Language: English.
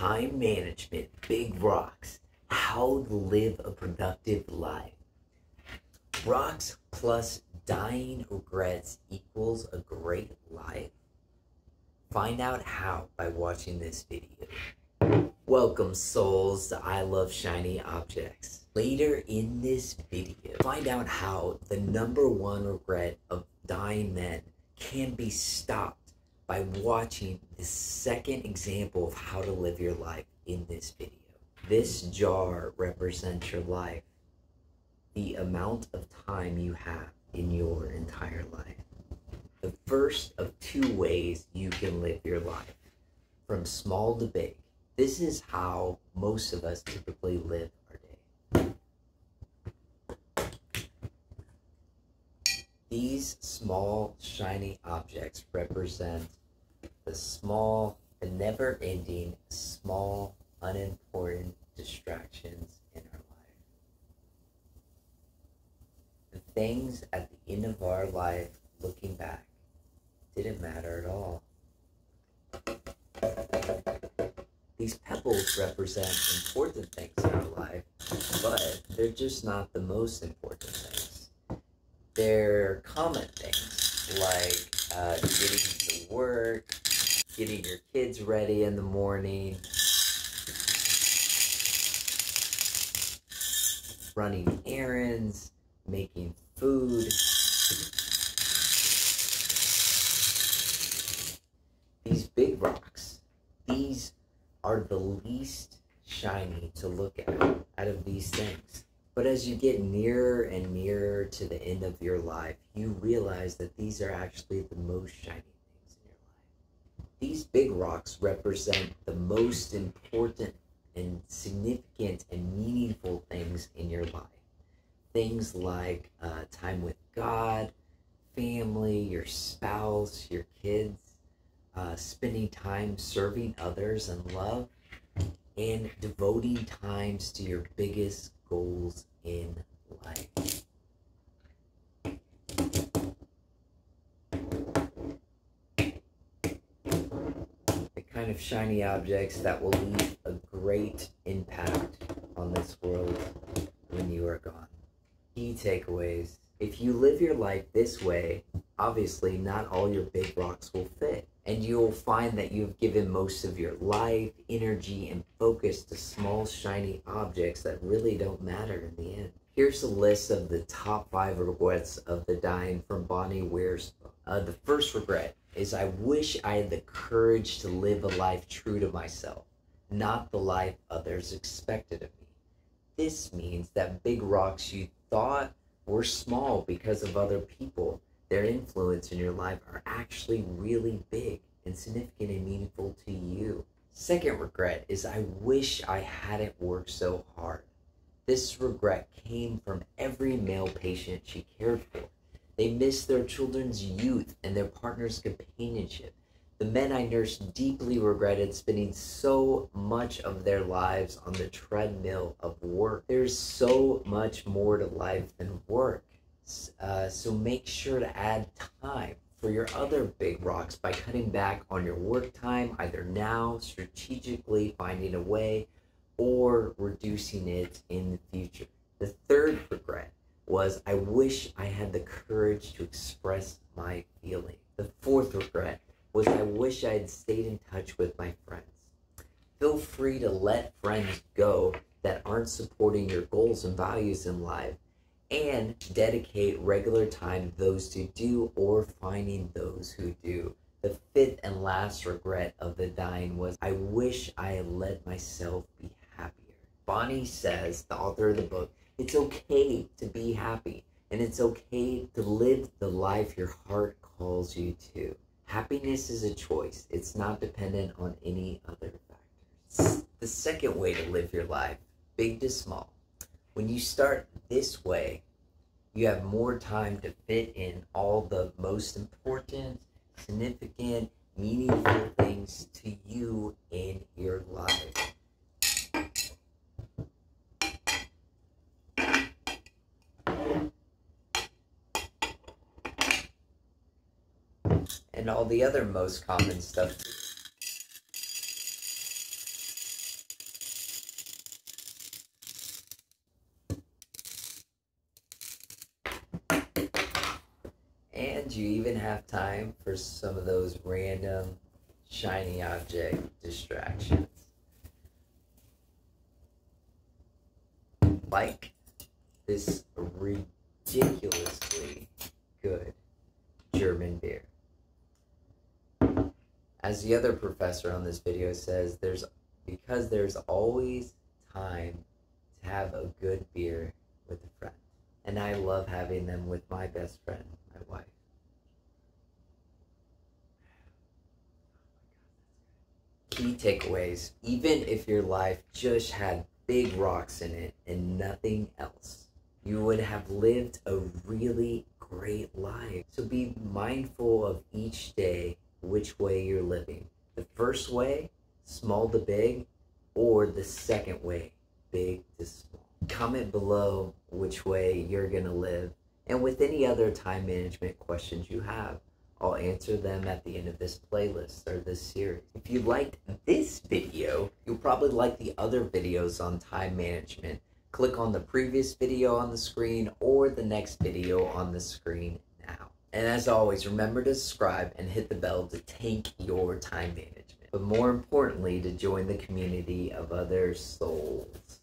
time management, big rocks, how to live a productive life. Rocks plus dying regrets equals a great life. Find out how by watching this video. Welcome souls to I Love Shiny Objects. Later in this video, find out how the #1 regret of dying men can be stopped by watching the second example of how to live your life in this video. This jar represents your life, the amount of time you have in your entire life. The first of 2 ways you can live your life, from small to big. This is how most of us typically live our day. These small, shiny objects represent the small and never-ending, small, unimportant distractions in our life. The things at the end of our life, looking back, didn't matter at all. These pebbles represent important things in our life, but they're just not the most important things. They're common things like getting to work, getting your kids ready in the morning, running errands, making food. These big rocks, these are the least shiny to look at out of these things. But as you get nearer and nearer to the end of your life, you realize that these are actually the most shiny things in your life. These big rocks represent the most important and significant and meaningful things in your life. Things like time with God, family, your spouse, your kids, spending time serving others in love, and devoting times to your biggest goals in life. The kind of shiny objects that will leave a great impact on this world when you are gone. Key takeaways. If you live your life this way, obviously not all your big rocks will fit. And you will find that you've given most of your life, energy, and focus to small, shiny objects that really don't matter in the end. Here's a list of the top 5 regrets of the dying from Bonnie Ware's book. The first regret is, I wish I had the courage to live a life true to myself, not the life others expected of me. This means that big rocks you thought were small because of other people, their influence in your life, are actually really big and significant and meaningful to you. Second regret is, I wish I hadn't worked so hard. This regret came from every male patient she cared for. They missed their children's youth and their partner's companionship. The men I nursed deeply regretted spending so much of their lives on the treadmill of work. There's so much more to life than work. So make sure to add time for your other big rocks by cutting back on your work time, either now, strategically finding a way, or reducing it in the future. The third regret was, I wish I had the courage to express my feelings. The fourth regret was, I wish I had stayed in touch with my friends. Feel free to let friends go that aren't supporting your goals and values in life, and dedicate regular time to those who do, or finding those who do. The fifth and last regret of the dying was, I wish I had let myself be happier. Bonnie says, the author of the book, it's okay to be happy, and it's okay to live the life your heart calls you to. Happiness is a choice. It's not dependent on any other factors. The second way to live your life, big to small. When you start this way, you have more time to fit in all the most important, significant, meaningful things to you in your life. And all the other most common stuff. And you even have time for some of those random shiny object distractions. Like this ridiculously good German beer. As the other professor on this video says, because there's always time to have a good beer with a friend. And I love having them with my best friend, my wife. Key takeaways. Even if your life just had big rocks in it and nothing else, you would have lived a really great life. So be mindful of each day which way you're living. The first way, small to big, or the second way, big to small. Comment below which way you're gonna live, and with any other time management questions you have. I'll answer them at the end of this playlist or this series. If you liked this video, you'll probably like the other videos on time management. Click on the previous video on the screen or the next video on the screen now. And as always, remember to subscribe and hit the bell to take your time management. But more importantly, to join the community of other souls.